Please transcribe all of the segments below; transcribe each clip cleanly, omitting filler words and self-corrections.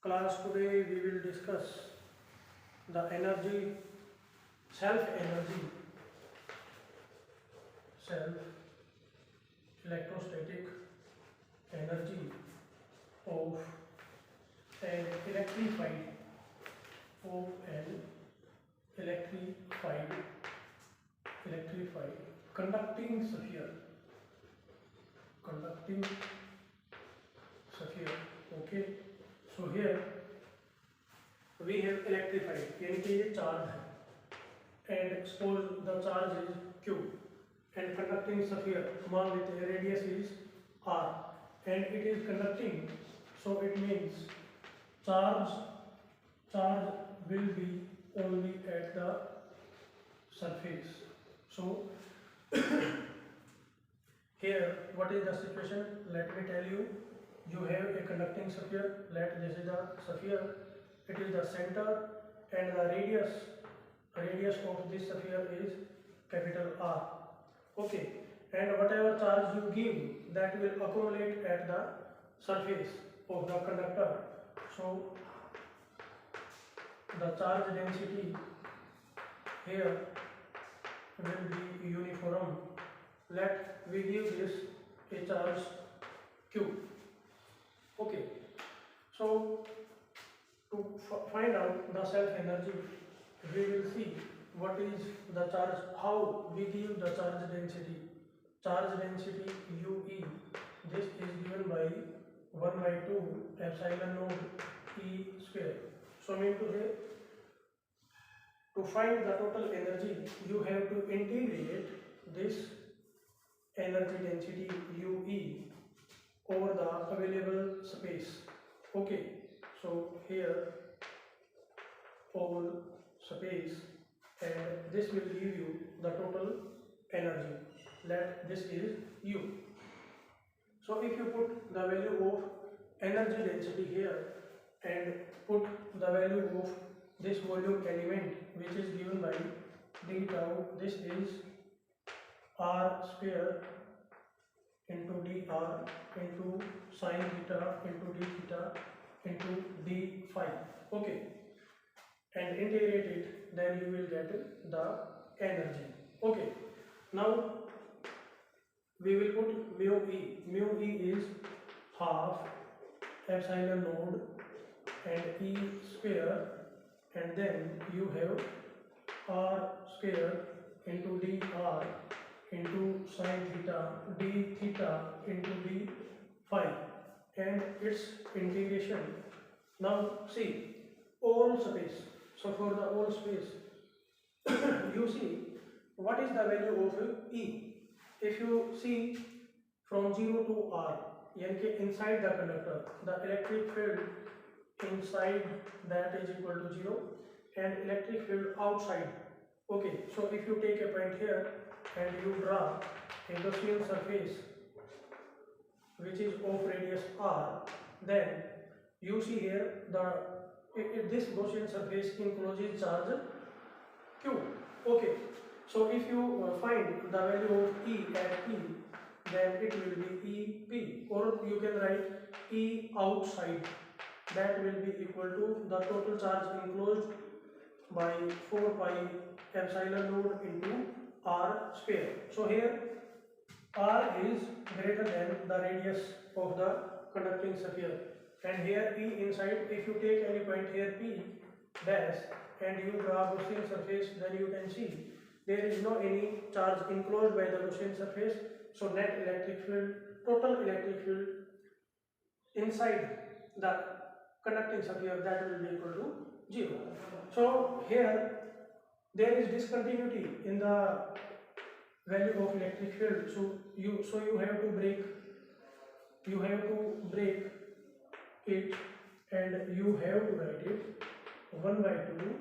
Class, today we will discuss the energy, self electrostatic energy of an of an electrified electrified conducting sphere conducting sphere. Okay, so here we have electrified यानी कि ये charge है and suppose the charge is q and conducting sphere मान लेते हैं radius is r and it is conducting, so it means charge will be only at the surface. So here what is the situation, let me tell you. You have a conducting sphere, let this is the sphere, it is the center and the radius of this sphere is capital R. Okay, and whatever charge you give that will accumulate at the surface of the conductor. So the charge density here will be uniform. Let we give this a charge q. Okay, so to find out the self energy, we will see what is the charge, how we give the charge density. Charge density UE, this is given by 1 by 2 epsilon naught E square. So mean to say, to find the total energy, you have to integrate this energy density UE over the available space. Okay, so here over space, and this will give you the total energy. Let this is U. So if you put the value of energy density here and put the value of this volume element which is given by d tau, this is r square into dr into sin theta into d theta into d phi. Okay, and integrate it, then you will get the energy. Okay, now we will put mu e. Mu e is half epsilon naught and e square, and then you have r square into dr into sin theta d theta into d phi and its integration. Now see all space. So for the all space you see what is the value of E. If you see from 0 to R, यानी कि inside the conductor, the electric field inside that is equal to 0 and electric field outside. Okay, so if you take a point here and you draw a Gaussian surface which is of radius r, then you see here this Gaussian surface encloses charge q. Okay, so if you find the value of E at E, then it will be EP, or you can write E outside, that will be equal to the total charge enclosed by 4 pi epsilon naught into r square. So here r is greater than the radius of the conducting sphere, and here E inside. If you take any point here P dash and you draw Gaussian surface, then you can see there is no any charge enclosed by the Gaussian surface. So net electric field, total electric field inside the conducting sphere, that will be equal to 0. So here there is discontinuity in the value of electric field. So you have to break it, and you have to write it 1 by 2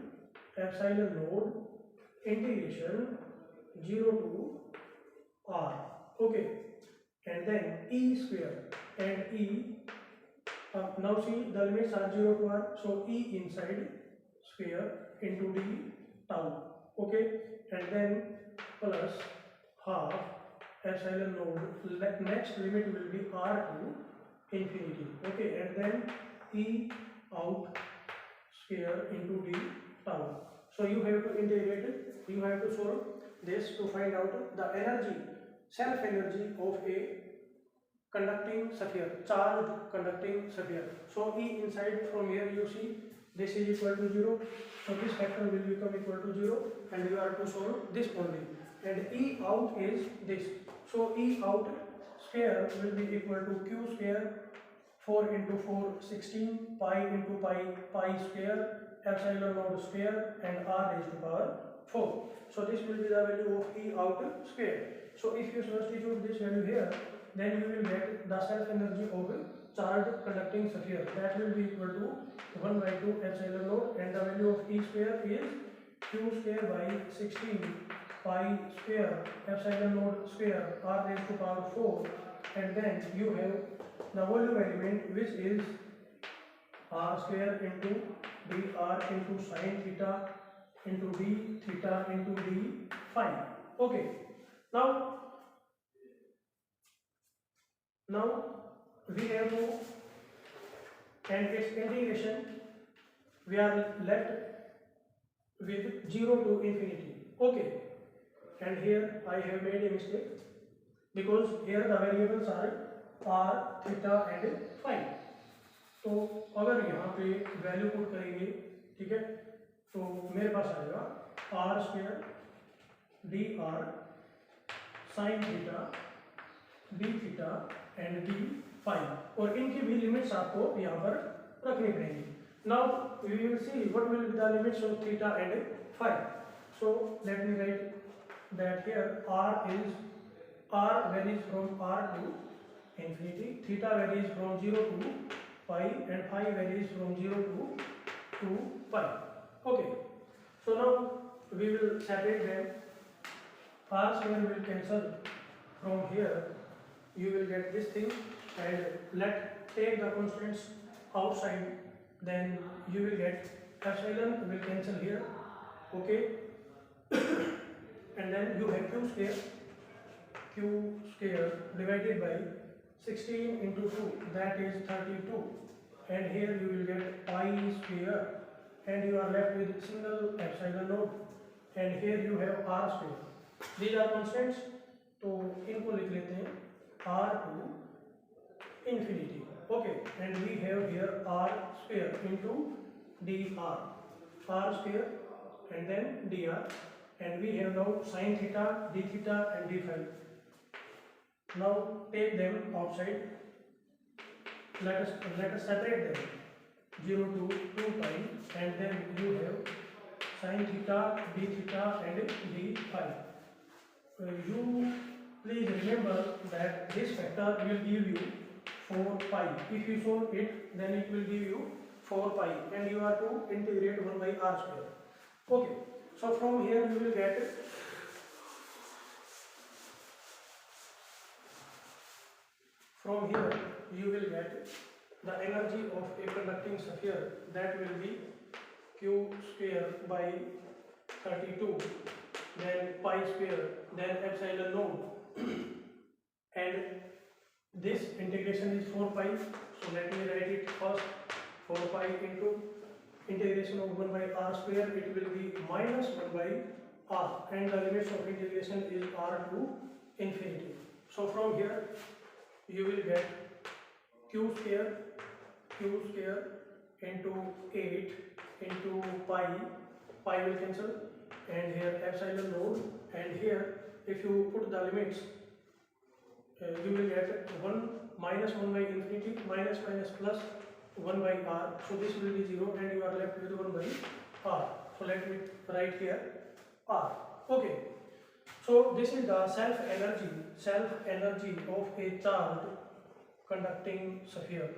epsilon naught integration 0 to r. Okay, and then E square and E. Now see the limits are 0 to r, so E inside square into d tau. Okay, and then plus half epsilon naught. Next limit will be r to infinity. Okay, and then E out square into d tau. So you have to integrate it, you have to solve this to find out the energy, self energy of a conducting sphere, charged conducting sphere. So E inside, from here you see this is equal to 0, so this factor will become equal to 0 and you have to solve this only, and E out is this. So E out square will be equal to q square 4 into 4 16 pi into pi square epsilon naught square and r raised to power 4. So this will be the value of E out square. So if you substitute this value here, then you will get the self energy of a charged conducting sphere, that will be equal to 1 by 2 epsilon naught, and the value of E square is q square by 16 pi square epsilon naught square r raised to power 4, and then you have the volume element, which is r square into dr into sin theta into d theta into d phi. Okay, now we have to, and its integration we are left with 0 to infinity. Okay, and here I have made a mistake because here the variables are r theta and phi. तो अगर यहाँ पे value put करेंगे, ठीक है, तो मेरे पास आएगा r square d r sine theta d theta and d phi, और इनकी भी लिमिट्स आपको यहाँ पर रखनी पड़ेंगी. Now we will see what will be the limits of theta and phi. So let me write that here r varies from r to infinity, theta varies from 0 to pi, and phi varies from 0 to pi. Okay, so now we will separate them. R square will cancel from here, you will get this thing, and take the constants outside, then you will get epsilon will cancel here. Okay, and then you have q square divided by 16 into 2, that is 32, and here you will get pi square, and you are left with single epsilon naught, and here you have r square. These are constants, तो इनको लिख लेते हैं r to infinity. Okay, and we have here r square into dr, r square and then dr, and we have now sin theta, d theta and d phi. Now take them outside. Let us separate them 0 to 2 pi, and then you have sin theta, d theta and d phi. You please remember that this factor will give you 4 pi. If you solve it, then it will give you 4 pi, and you are to integrate 1 by r square. Okay, so from here you will get the energy of a conducting sphere, that will be q square by 32, then pi square, then epsilon naught, and this integration is 4 pi. So let me write it first. 4 pi into integration of 1 by r square, it will be minus 1 by r, and the limits of integration is r to infinity. So from here you will get q square into 8 into pi will cancel, and here epsilon naught, and here if you put the limits, you will get 1 minus 1 by infinity minus plus 1 by r, so this will be 0, and you are left with 1 by r. So let me write here r. Okay, so this is the self energy of a charged conducting sphere.